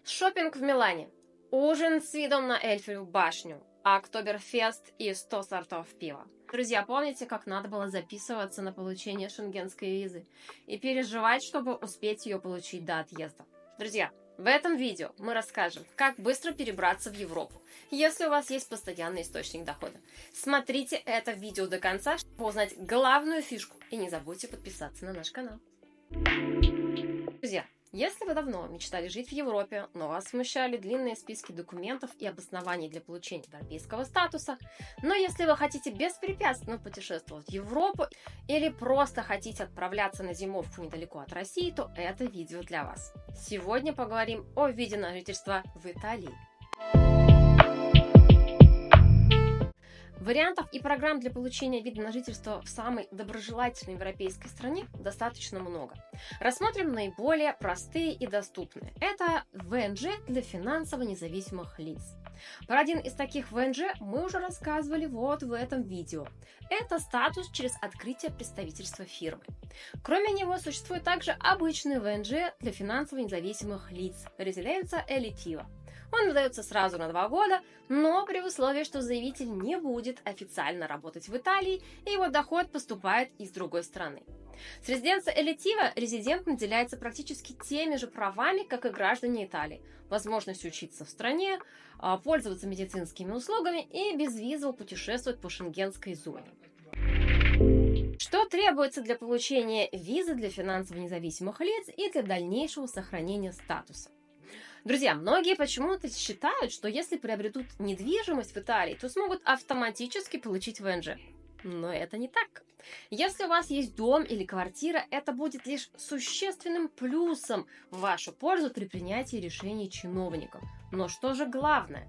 Шопинг в Милане, ужин с видом на Эльфову башню, Октоберфест и 100 сортов пива. Друзья, помните, как надо было записываться на получение шенгенской визы и переживать, чтобы успеть ее получить до отъезда? Друзья, в этом видео мы расскажем, как быстро перебраться в Европу, если у вас есть постоянный источник дохода. Смотрите это видео до конца, чтобы узнать главную фишку, и не забудьте подписаться на наш канал. Друзья, если вы давно мечтали жить в Европе, но вас смущали длинные списки документов и обоснований для получения европейского статуса, но если вы хотите беспрепятственно путешествовать в Европу или просто хотите отправляться на зимовку недалеко от России, то это видео для вас. Сегодня поговорим о виде на жительство в Италии. Вариантов и программ для получения вида на жительство в самой доброжелательной европейской стране достаточно много. Рассмотрим наиболее простые и доступные. Это ВНЖ для финансово независимых лиц. Про один из таких ВНЖ мы уже рассказывали вот в этом видео. Это статус через открытие представительства фирмы. Кроме него существует также обычный ВНЖ для финансово независимых лиц Residenza Elettiva. Он выдается сразу на 2 года, но при условии, что заявитель не будет официально работать в Италии, и его доход поступает из другой страны. С Residenza Elettiva резидент наделяется практически теми же правами, как и граждане Италии. Возможностью учиться в стране, пользоваться медицинскими услугами и безвизово путешествовать по шенгенской зоне. Что требуется для получения визы для финансово независимых лиц и для дальнейшего сохранения статуса? Друзья, многие почему-то считают, что если приобретут недвижимость в Италии, то смогут автоматически получить ВНЖ. Но это не так. Если у вас есть дом или квартира, это будет лишь существенным плюсом в вашу пользу при принятии решений чиновников. Но что же главное?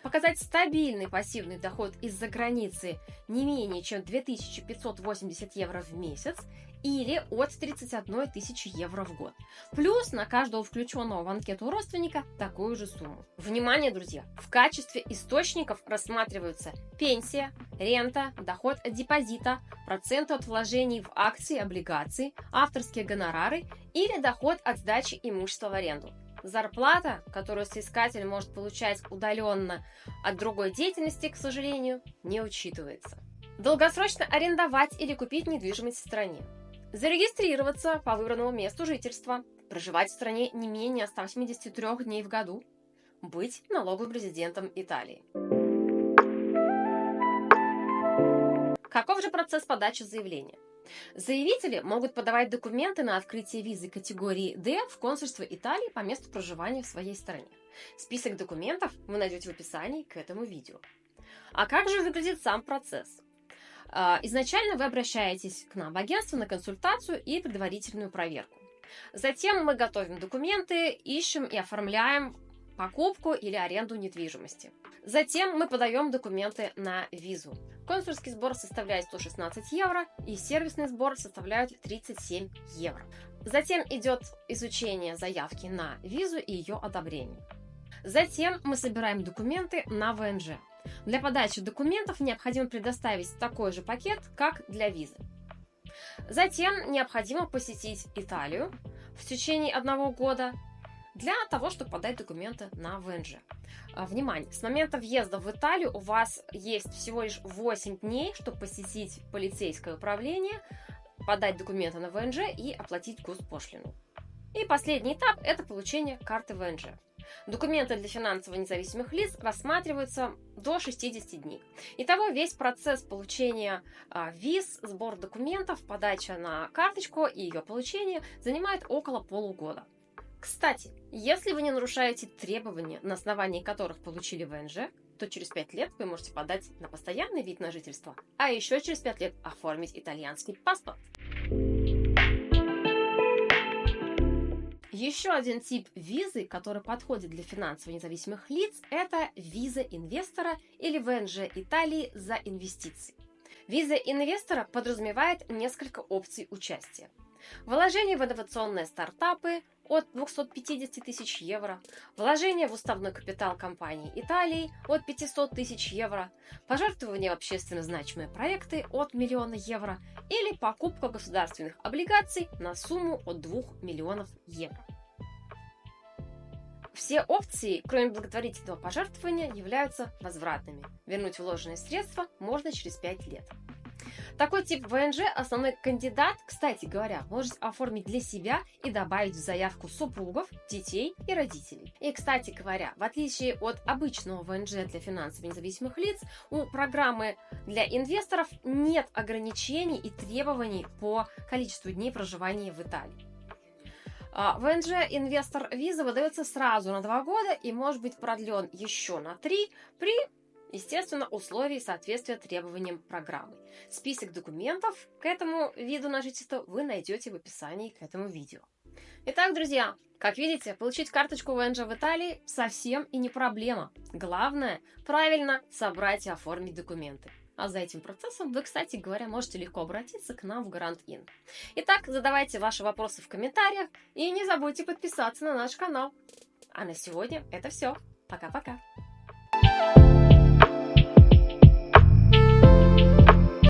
Показать стабильный пассивный доход из-за границы не менее чем 2580 евро в месяц или от 31 тысячи евро в год. Плюс на каждого включенного в анкету родственника такую же сумму. Внимание, друзья! В качестве источников рассматриваются пенсия, рента, доход от депозита, проценты от вложений в акции, облигации, авторские гонорары или доход от сдачи имущества в аренду. Зарплата, которую соискатель может получать удаленно от другой деятельности, к сожалению, не учитывается. Долгосрочно арендовать или купить недвижимость в стране. Зарегистрироваться по выбранному месту жительства. Проживать в стране не менее 183 дней в году. Быть налоговым резидентом Италии. Каков же процесс подачи заявления? Заявители могут подавать документы на открытие визы категории D в консульство Италии по месту проживания в своей стране. Список документов вы найдете в описании к этому видео. А как же выглядит сам процесс? Изначально вы обращаетесь к нам в агентство на консультацию и предварительную проверку. Затем мы готовим документы, ищем и оформляем покупку или аренду недвижимости. Затем мы подаем документы на визу. Консульский сбор составляет 116 евро и сервисный сбор составляет 37 евро. Затем идет изучение заявки на визу и ее одобрение. Затем мы собираем документы на ВНЖ. Для подачи документов необходимо предоставить такой же пакет, как для визы. Затем необходимо посетить Италию в течение 1 года для того, чтобы подать документы на ВНЖ. Внимание! С момента въезда в Италию у вас есть всего лишь 8 дней, чтобы посетить полицейское управление, подать документы на ВНЖ и оплатить госпошлину. И последний этап – это получение карты ВНЖ. Документы для финансово независимых лиц рассматриваются до 60 дней. Итого весь процесс получения виз, сбор документов, подача на карточку и ее получение занимает около полугода. Кстати, если вы не нарушаете требования, на основании которых получили ВНЖ, то через 5 лет вы можете подать на постоянный вид на жительство, а еще через 5 лет оформить итальянский паспорт. Еще один тип визы, который подходит для финансово независимых лиц, это виза инвестора или ВНЖ Италии за инвестиции. Виза инвестора подразумевает несколько опций участия. Вложение в инновационные стартапы от 250 тысяч евро, вложение в уставной капитал компании Италии от 500 тысяч евро, пожертвование в общественно значимые проекты от 1 000 000 евро или покупка государственных облигаций на сумму от 2 миллионов евро. Все опции, кроме благотворительного пожертвования, являются возвратными. Вернуть вложенные средства можно через 5 лет. Такой тип ВНЖ основной кандидат, кстати говоря, может оформить для себя и добавить в заявку супругов, детей и родителей. И, кстати говоря, в отличие от обычного ВНЖ для финансово независимых лиц, у программы для инвесторов нет ограничений и требований по количеству дней проживания в Италии. ВНЖ инвестор виза выдается сразу на 2 года и может быть продлен еще на 3 при, естественно, условии соответствия требованиям программы. Список документов к этому виду на жительство вы найдете в описании к этому видео. Итак, друзья, как видите, получить карточку ВНЖ в Италии совсем и не проблема. Главное – правильно собрать и оформить документы. А за этим процессом вы, кстати говоря, можете легко обратиться к нам в Гарант Ин. Итак, задавайте ваши вопросы в комментариях и не забудьте подписаться на наш канал. А на сегодня это все. Пока-пока.